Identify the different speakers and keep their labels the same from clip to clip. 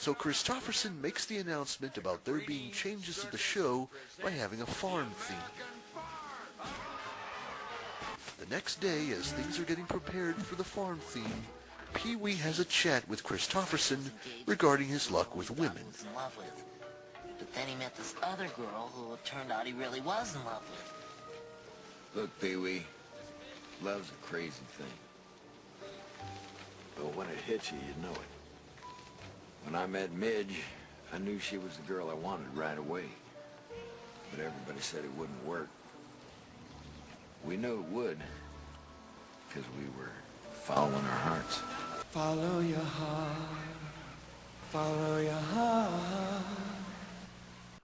Speaker 1: So Christopherson makes the announcement about there being changes to the show by having a farm theme. The next day, as things are getting prepared for the farm theme, Pee-wee has a chat with Christopherson regarding his luck with women.
Speaker 2: But then he met this other girl who it turned out he really was in love with.
Speaker 3: Look, Pee-wee, love's a crazy thing. But when it hits you, you know it. When I met Midge, I knew she was the girl I wanted right away. But everybody said it wouldn't work. We knew it would, because we were following our hearts.
Speaker 4: Follow your heart, follow your heart.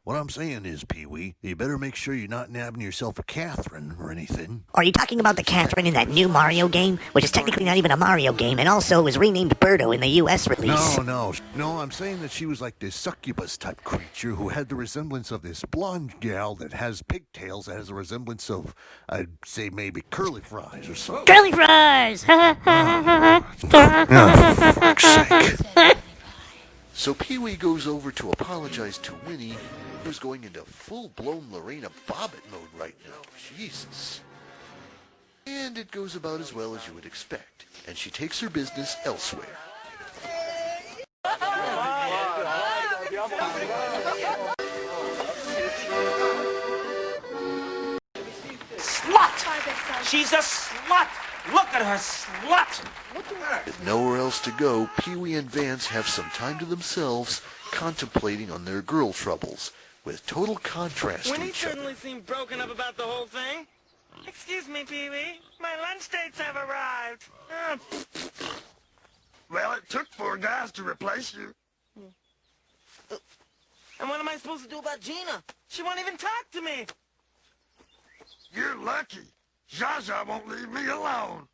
Speaker 1: What I'm saying is, Pee-wee, you better make sure you're not nabbing yourself a Catherine or anything.
Speaker 5: Are you talking about the Catherine in that new Mario game, which is technically not even a Mario game, and also was renamed Birdo in the US release?
Speaker 1: No, I'm saying that she was like this succubus-type creature who had the resemblance of this blonde gal that has pigtails that has a resemblance of, I'd say maybe curly fries or something.
Speaker 5: Curly fries!
Speaker 1: Oh, for fuck's sake. So Pee-wee goes over to apologize to Winnie, who's going into full-blown Lorena Bobbitt mode right now. Jesus. And it goes about as well as you would expect, and she takes her business elsewhere.
Speaker 6: Slut! She's a slut! Look at her, slut!
Speaker 1: With nowhere else to go, Pee-wee and Vance have some time to themselves, contemplating on their girl troubles, with total contrast to each other.
Speaker 7: Winnie suddenly seemed broken up about the whole thing. Excuse me, Pee-wee. My lunch dates have arrived.
Speaker 8: Well, it took 4 guys to replace you.
Speaker 7: And what am I supposed to do about Gina? She won't even talk to me.
Speaker 8: You're lucky. Zsa Zsa won't leave me alone.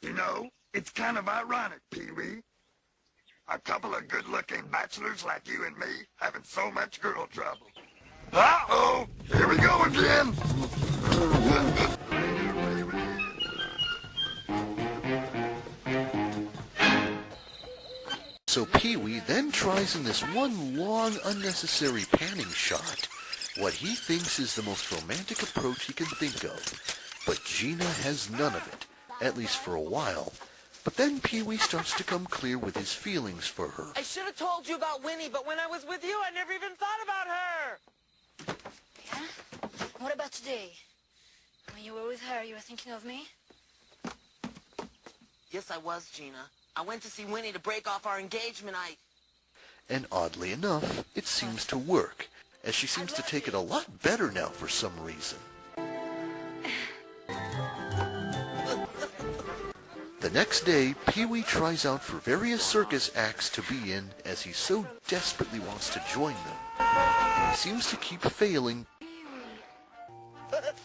Speaker 8: You know, it's kind of ironic, Pee-wee. A couple of good-looking bachelors like you and me having so much girl trouble. Uh-oh! Here we go again!
Speaker 1: So Pee-wee then tries in this one long, unnecessary panning shot what he thinks is the most romantic approach he can think of. But Gina has none of it, at least for a while. But then Pee-wee starts to come clear with his feelings for her.
Speaker 7: I should have told you about Winnie, but when I was with you, I never even thought about her.
Speaker 9: Yeah? What about today? When you were with her, you were thinking of me?
Speaker 2: Yes, I was, Gina. I went to see Winnie to break off our engagement.
Speaker 1: And oddly enough, it seems to work, as she seems to take it a lot better now for some reason. The next day, Pee-wee tries out for various circus acts to be in, as he so desperately wants to join them. And he seems to keep failing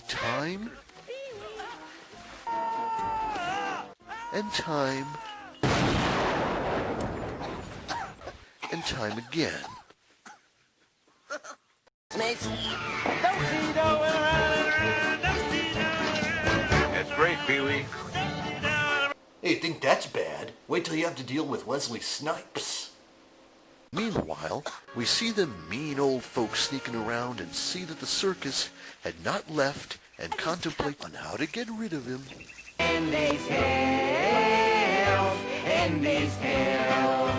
Speaker 1: time and time and time again.
Speaker 2: Mates.
Speaker 3: That's great, Pee-wee.
Speaker 1: Hey, you think that's bad? Wait till you have to deal with Wesley Snipes. Meanwhile, we see the mean old folks sneaking around and see that the circus had not left and contemplate on how to get rid of him.
Speaker 4: In these hills, in these hills.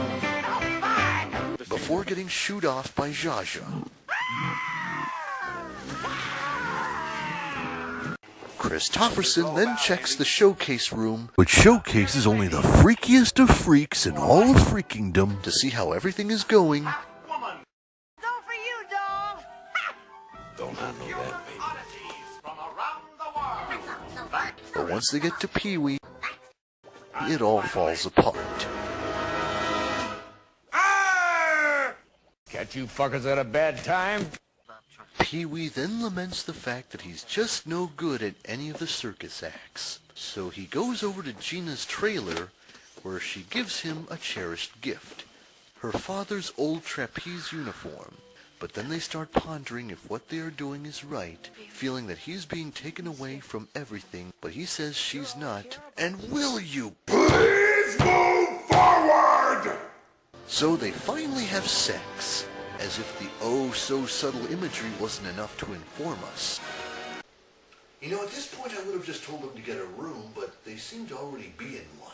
Speaker 1: Before getting shooed off by Zsa Zsa. Christopherson then checks the showcase room, which showcases only the freakiest of freaks in all of freakingdom, to see how everything is going.
Speaker 7: Go for you, doll.
Speaker 3: Don't I know that, baby?
Speaker 1: But once they get to Pee-wee, it all falls apart.
Speaker 3: Catch you fuckers at a bad time?
Speaker 1: Pee-wee then laments the fact that he's just no good at any of the circus acts. So he goes over to Gina's trailer, where she gives him a cherished gift, her father's old trapeze uniform. But then they start pondering if what they are doing is right, feeling that he's being taken away from everything, but he says she's not. And will you please move forward? So they finally have sex, as if the oh-so-subtle imagery wasn't enough to inform us. You know, at this point I would have just told them to get a room, but they seem to already be in one.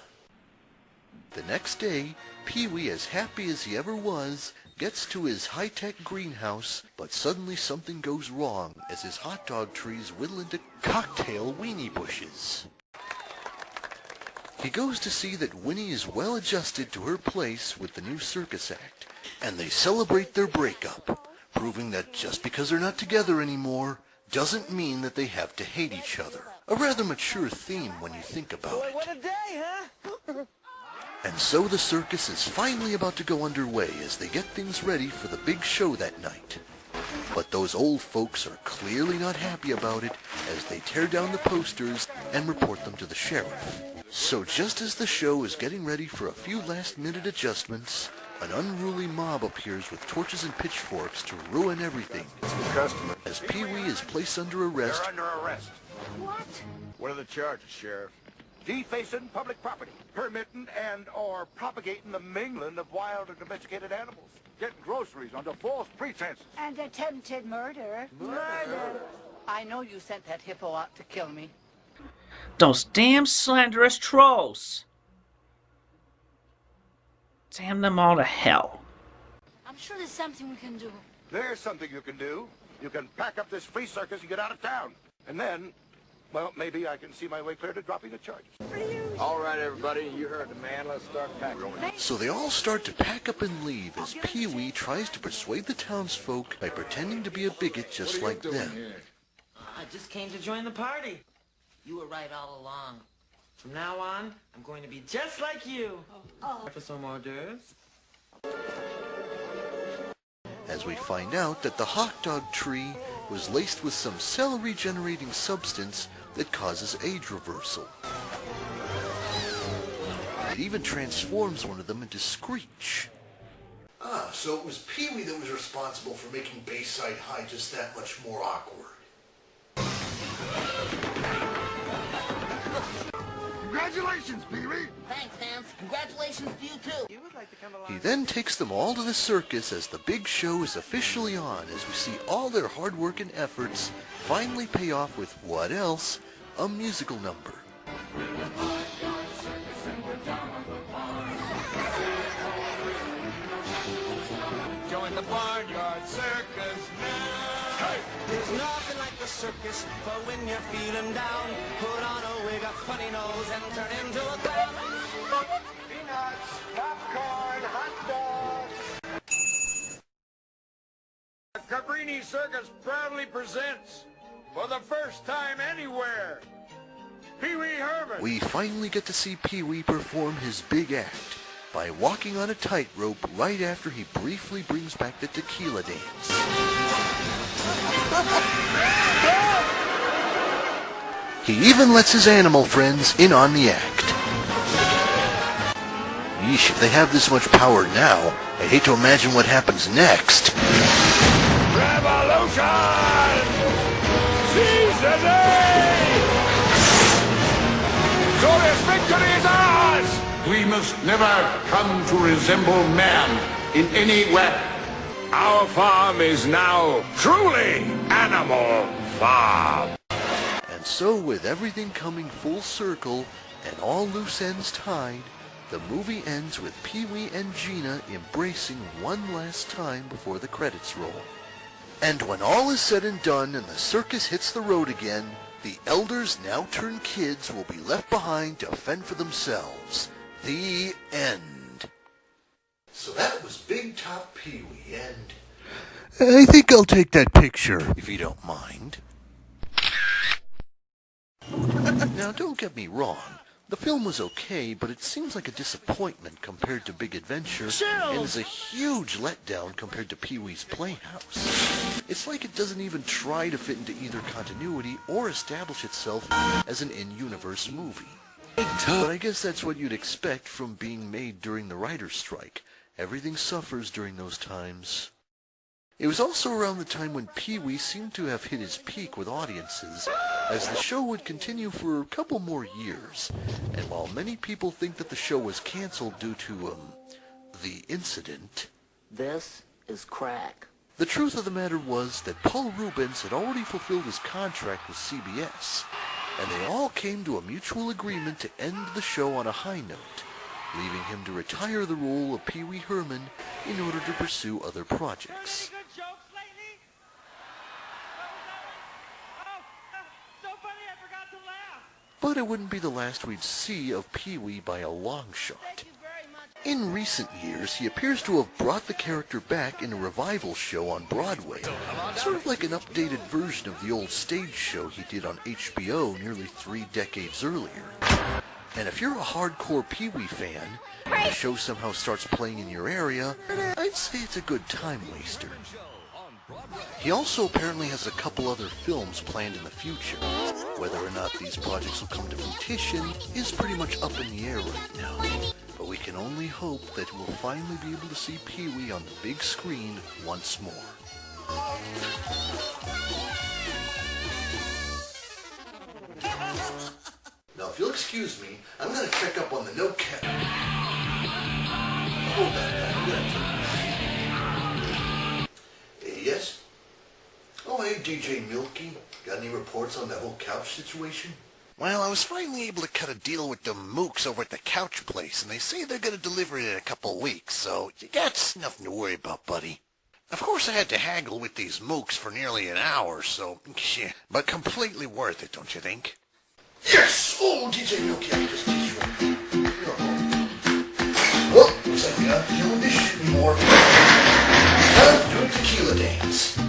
Speaker 1: The next day, Pee-wee, as happy as he ever was, gets to his high-tech greenhouse, but suddenly something goes wrong as his hot dog trees whittle into cocktail weenie bushes. He goes to see that Winnie is well adjusted to her place with the new circus act, and they celebrate their breakup, proving that just because they're not together anymore doesn't mean that they have to hate each other. A rather mature theme when you think about it.
Speaker 7: What a day, huh?
Speaker 1: And so the circus is finally about to go underway as they get things ready for the big show that night. But those old folks are clearly not happy about it as they tear down the posters and report them to the sheriff. So just as the show is getting ready for a few last-minute adjustments, an unruly mob appears with torches and pitchforks to ruin everything. As Pee-wee is placed under arrest.
Speaker 8: You're under arrest.
Speaker 9: What?
Speaker 8: What are the charges, Sheriff? Defacing public property, permitting and or propagating the mingling of wild and domesticated animals, getting groceries under false pretenses.
Speaker 10: And attempted murder.
Speaker 8: Murder!
Speaker 10: I know you sent that hippo out to kill me.
Speaker 6: Those damn slanderous trolls. Damn them all to hell.
Speaker 9: I'm sure there's something we can do.
Speaker 8: There's something you can do. You can pack up this flea circus and get out of town. And then, well, maybe I can see my way clear to dropping the charges.
Speaker 3: All right, everybody, you heard the man. Let's start packing.
Speaker 1: So they all start to pack up and leave as Pee-wee tries to persuade the townsfolk by pretending to be a bigot just like them.
Speaker 2: I just came to join the party. You were right all along. From now on, I'm going to be just like you. For some hors d'oeuvres.
Speaker 1: As we find out that the hot dog tree was laced with some celery-generating substance that causes age reversal. It even transforms one of them into Screech. Ah, so it was Pee-wee that was responsible for making Bayside High just that much more awkward.
Speaker 8: Congratulations, Pee-wee!
Speaker 2: Thanks, Hans. Congratulations to you, too.
Speaker 1: He then takes them all to the circus as the big show is officially on, as we see all their hard work and efforts finally pay off with what else? A musical number.
Speaker 4: Join the barnyard circus now. Hey. There's nothing like the circus for when you're feeling down. Put on a wig, a funny nose, and turn into a clown.
Speaker 8: Peanuts, popcorn, hot dogs. The Cabrini Circus proudly presents, for the first time anywhere, Pee-wee Herman.
Speaker 1: We finally get to see Pee-wee perform his big act by walking on a tightrope right after he briefly brings back the tequila dance. He even lets his animal friends in on the act. Yeesh, if they have this much power now, I hate to imagine what happens next.
Speaker 8: Revolution! Season 8! Glorious victory is ours!
Speaker 11: We must never come to resemble man in any way.
Speaker 8: Our farm is now truly Animal Farm.
Speaker 1: And so, with everything coming full circle and all loose ends tied, the movie ends with Pee-wee and Gina embracing one last time before the credits roll. And when all is said and done and the circus hits the road again, the elders now turned kids will be left behind to fend for themselves. The end. So that was Big Top Pee-wee, and I think I'll take that picture, if you don't mind. Now, don't get me wrong. The film was okay, but it seems like a disappointment compared to Big Adventure, and is a huge letdown compared to Pee-wee's Playhouse. It's like it doesn't even try to fit into either continuity or establish itself as an in-universe movie. But I guess that's what you'd expect from being made during the writer's strike. Everything suffers during those times. It was also around the time when Pee-wee seemed to have hit his peak with audiences, as the show would continue for a couple more years. And while many people think that the show was canceled due to, the incident.
Speaker 2: This is crack.
Speaker 1: The truth of the matter was that Paul Reubens had already fulfilled his contract with CBS, and they all came to a mutual agreement to end the show on a high note, leaving him to retire the role of Pee Wee Herman in order to pursue other projects.
Speaker 7: Any good jokes lately? So funny I forgot to laugh.
Speaker 1: But it wouldn't be the last we'd see of Pee Wee by a long shot. In recent years, he appears to have brought the character back in a revival show on Broadway, sort of like an updated version of the old stage show he did on HBO nearly 3 decades earlier. And if you're a hardcore Pee Wee fan, and the show somehow starts playing in your area, I'd say it's a good time waster. He also apparently has a couple other films planned in the future. Whether or not these projects will come to fruition is pretty much up in the air right now. But we can only hope that we'll finally be able to see Pee Wee on the big screen once more. Now, if you'll excuse me, I'm going to check up on the no cap. Hold on, I'm going to... Yes? Oh, hey, DJ Milky. Got any reports on that whole couch situation? Well, I was finally able to cut a deal with the mooks over at the couch place, and they say they're going to deliver it in a couple of weeks, so you got nothing to worry about, buddy. Of course, I had to haggle with these mooks for nearly an hour, so, yeah, but completely worth it, don't you think? Yes! Oh, DJ Milky, I just teach you. Well, looks like we aren't doing this shit anymore. Time to do a tequila dance.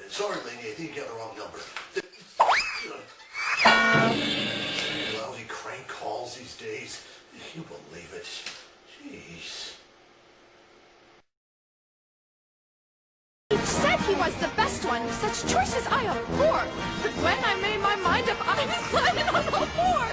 Speaker 1: Sorry, lady, I think you got the wrong number. Lousy crank calls these days. You believe it. Jeez.
Speaker 12: He said he was the best one. Such choices I abhor. But when I made my mind up, I decided on the four.